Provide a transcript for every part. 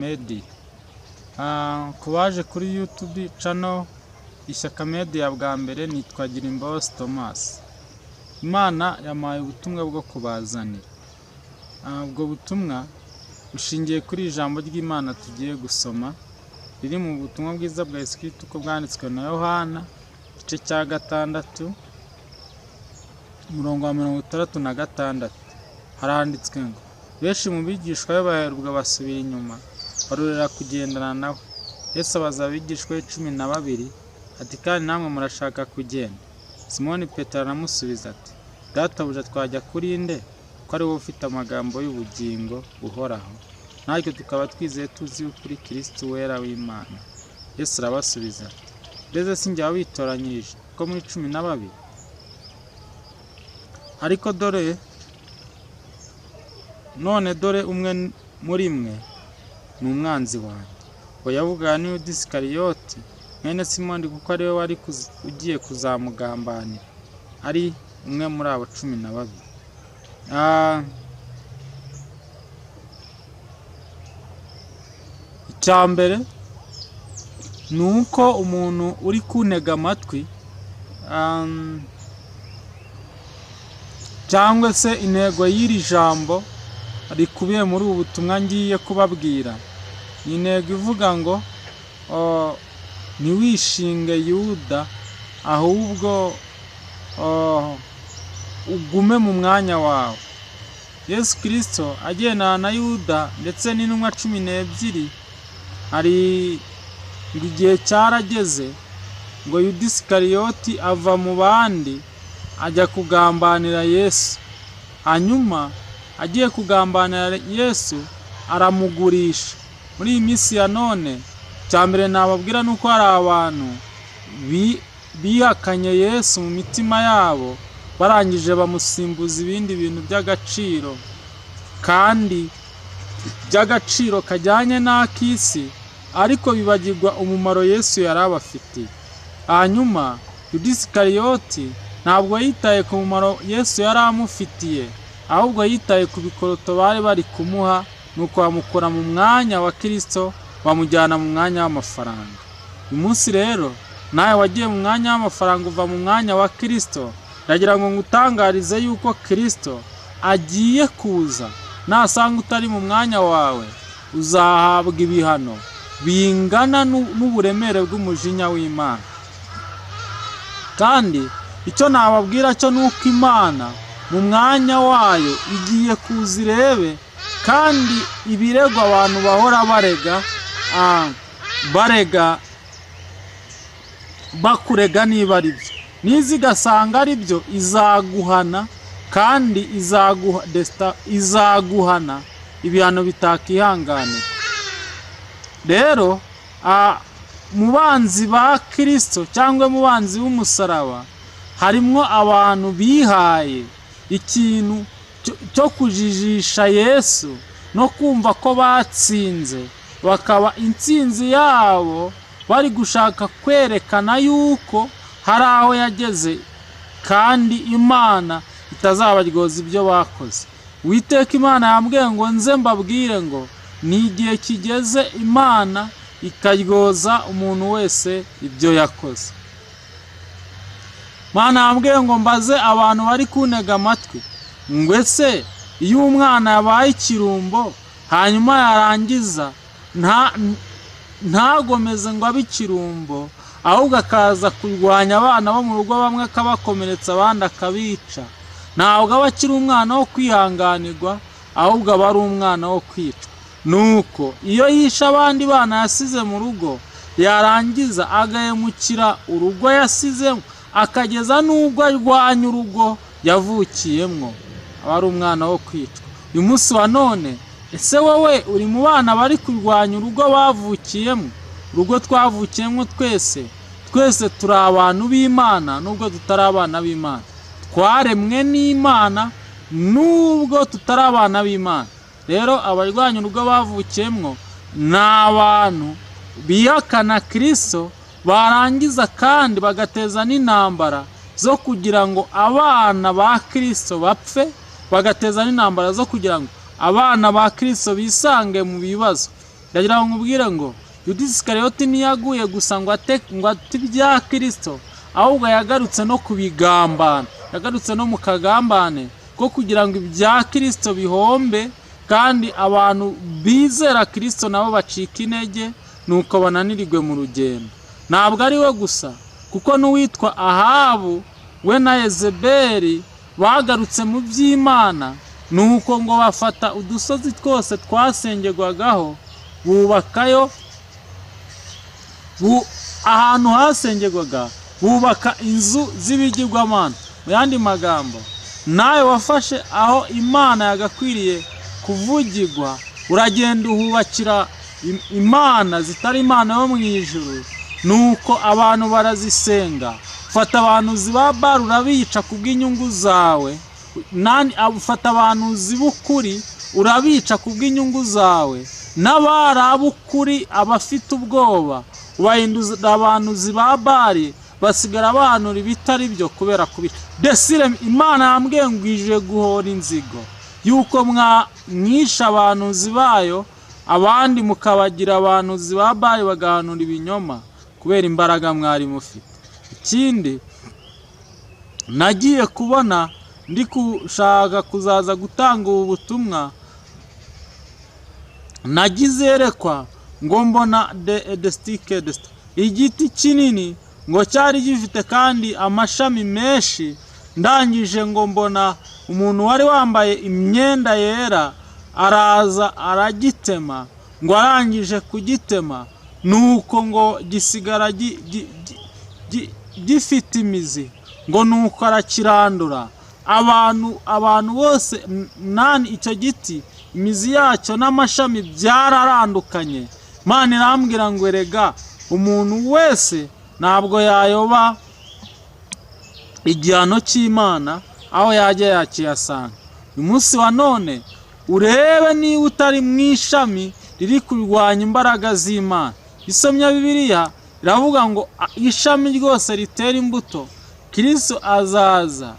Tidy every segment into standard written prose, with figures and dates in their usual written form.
Media. Ku baje kuri YouTube channel Ishyaka Media bwa mbere nitwa Girimbabazi Thomas. Imana yampaye ubutumwa bwo kubazanira. Ubwo butumwa bushingiye kuri ijambo ry'Imana tugiye gusoma riri mu butumwa bwiza bwa Yesu Kristo uko bwanditswe na Yohana igice cya 6 umurongo wa 66. Haranditswe ngo benshi mu bigishwa be baherwa basubira inyuma barurira kugendana nawe. Yesu abaza abigishwa 12 ati kandi namwe murashaka kugenda? Simoni Petero aramusubiza ati Databuja twajya kuri nde ko ari wowe ufite amagambo y'ubugingo buhoraho, natwe tukaba twizeye tuzi kuri Kristo wera w'Imana. Yesu arabasubiza ati mbese si njye wabitoranyirije ko muri 12? Ariko dore umwe muri mwe ni umwanzi wanjye. Ngo yavuga ni Yuda Isikariyoti mwene Simoni kuko ari we wari ugiye kuzamugambanira, ari umwe muri abo 12. Icya mbere ni uko umuntu uri kuntega amatwi cyangwa se intego y'iri jambo rikubiye muri ubu butumwa ngiye kubabwira ni intego ivuga ngo ntiwishinge Yuda, ahubwo ugume mu mwanya wawe. Yesu Kristo agendana na Yuda ndetse n'intumwa 12, hari igihe cyarageze ngo Yuda Isikariyoti ava mu bandi ajya kugambanira Yesu. Hanyuma agiye kugambanira Yesu aramugurisha. Muri iyi minsi ya none cya mbere nababwira nuko hari abantu bihakanye Yesu mu mitima yabo, barangije bamusimbuza ibindi bintu by'agaciro kandi by'agaciro kajyanye n'akisi, ariko bibagirwa umumaro Yesu yari abafitiye. Hanyuma Yuda Isikariyoti ntabwo yitaye ku mumaro Yesu yari amufitiye, ahubwo yitaye ku bikoroto bari bari kumuha, nuko bamukura mu mwanya wa Kristo bamujyana mu mwanya w'amafaranga. Uyu munsi rero nawe wagiye mu mwanya w'amafaranga uva mu mwanya wa Kristo, ndagira ngo ngutangarize yuko Kristo agiye kuza. Nasanga utari mu mwanya wawe uzahabwa ibihano bingana n'uburemere bw'umujinya w'Imana. Kandi icyo nababwira cyo nuko Imana mu mwanya wayo igiye kuza irebe kandi ibirego abantu bahora bakurega niba ari byo, nizigasanga ari byo izaguhana kandi izaguhana ibihano bitakihanganira. Rero mu banzi ba Kristo cyangwa mu banzi b'umusaraba harimo abantu bihaye ikintu cyo kujijisha Yesu no kumva ko batsinze, bakaba intsinzi yabo bari gushaka kwerekana yuko hari aho yageze kandi Imana itazabaryoza ibyo bakoze. Uwiteka Imana yambwiye ngo nze mbabwire ngo ni igihe kigeze Imana ikaryoza umuntu wese ibyo yakoze. Imana yambwiye ngo mbaze abantu bari kuntega amatwi ngo ese iyo umwana yabaye ikirumbo hanyuma yarangiza ntagomeze ngo abe ikirumbo, ahubwo akaza kurwanya abana bo mu rugo, bamwe akabakomeretsa abandi akabica, ntabwo aba akiri umwana wo kwihanganirwa, ahubwo aba ari umwana wo kwicwa. Nuko iyo yishe abandi bana yasize mu rugo, yarangiza agahemukira urugo yasizemo, akageza n'ubwo arwanya urugo yavukiyemo, aba ari umwana wo kwicwa. Uyu munsi wa none ese wowe uri mu bana bari kurwanya urugo bavukiyemo? Urugo twavukiyemo twese turi abantu b'Imana, nubwo tutari abana b'Imana. Twaremwe n'Imana nubwo tutari abana b'Imana. Rero abarwanya urugo bavukiyemo ni abantu bihakana Kristo, barangiza kandi bagateza n'intambara zo kugira ngo abana ba Kristo bapfe, bagateza n'intambara zo kugira ngo abana ba Kristo bisange mu bibazo. ndagira ngo nkubwire ngo Yudasi Iskariyoti ntiyaguye gusa ngo ate ibya Kristo, ahubwo yagarutse no kubigambana, yagarutse no mu kagambane ko kugira ngo ibya Kristo bihombe kandi abantu bizera Kristo nabo bacika intege nuko bananirirwe mu rugendo. Ntabwo ari we gusa, kuko n'uwitwa Ahabu we na Yezebeli bagarutse mu by'Imana, nuko ngo bafata udusozi twose twasengerwagaho bubakayo ahantu hasengerwaga bubaka inzu z'ibigirwamana. Mu yandi magambo, nawe wafashe aho Imana yagakwiriye kuvugirwa uragenda uhubakira imana zitari Imana yo mu ijuru, nuko abantu barazisenga. Ufata abantu ziba Bali urabica kubw'inyungu zawe, ufata abantu zibukuri urabica kubw'inyungu zawe, n'abarabukuri abafite ubwoba ubahinduza abantu ziba Bali basigara abantu ibitari byo kubera kubica. Desire Imana yambwiye ngo ije guhora inzigo yuko mwisha abantu zibayo, abandi mukabagira abantu ziba Bali bagahanura ibinyoma kubera imbaraga mwari mufite. Ikindi nagiye kubona ndi kushaka kuzaza gutanga ubu butumwa, nagize yerekwa ngo mbona igiti kinini ngo cyari gifite kandi amashami menshi. Ndangije ngo mbona umuntu wari wambaye imyenda yera araza aragitema, ngo arangije kugitema nuko ngo gisigara gifite imizi, ngo nuko arakirandura. Abantu bose icyo giti imizi yacyo n'amashami byararandukanye. Imana irambwira ngo erega umuntu wese ntabwo yayoba igihano cy'Imana aho yajya yakiyasanga. Uyu munsi wa none urebe niba utari mu ishami riri kurwanya imbaraga z'Imana. Isomya Bibiliya iravuga ngo ishami ryose ritera imbuto Kristo azaza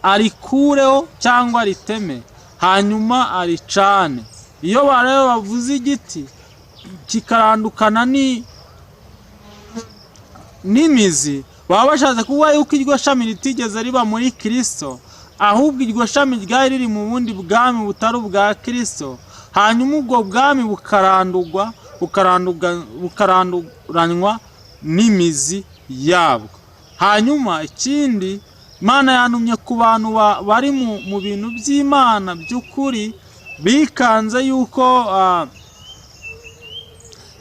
arikureho cyangwa riteme hanyuma aricane. Iyo bareba bavuze igiti kikarandukana n'imizi, baba bashatse kuvuga yuko iryo shami ritigeze riba muri Kristo, ahubwo iryo shami ryari riri mu bundi bwami butari ubwa Kristo, hanyuma ubwo bwami bukaranduranywa n'imizi yabwo. Hanyuma ikindi, Imana yantumye ku bantu bari mu bintu by'Imana by'ukuri, bikanze yuko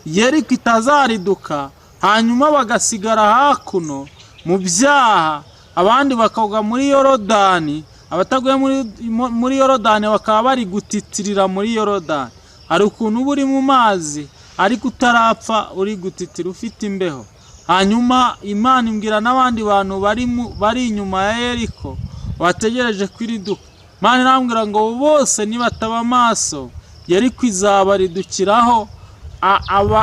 Yeriko itazariduka, hanyuma bagasigara hakuno mu byaha, abandi bakagwa muri Yorodani, abataguye muri Yorodani bakaba bari gutitirira muri Yorodani. Hari ukuntu uba uri mu mazi ariko utarapfa uri gutitira ufite imbeho. Hanyuma Imana imbwira n'abandi bantu bari inyuma ya Yeriko bategereje kwiriduka. Imana irambwira ngo bose nibataba amaso Yeriko izabaridukiraho.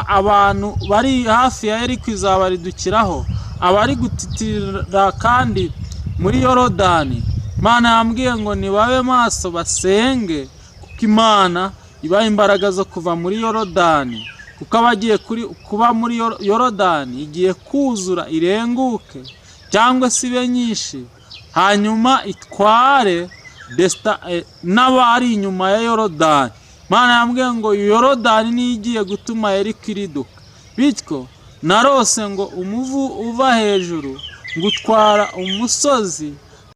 Abantu bari hafi ya Yeriko izabaridukiraho, abari gutitirira kandi muri Yorodani. Imana yambwiye ngo nibabe maso basenge, kuko Imana ibaha imbaraga zo kuva muri Yorodani, kuko abagiye kuba muri Yorodani igiye kuzura irenguke cyangwa se ibe nyinshi, hanyuma itware n'abari inyuma ya Yorodani. Imana yambwiye ngo Yorodani niyo igiye gutuma Yeriko iriduka. Bityo narose ngo umuvu uva hejuru ngo utwara umusozi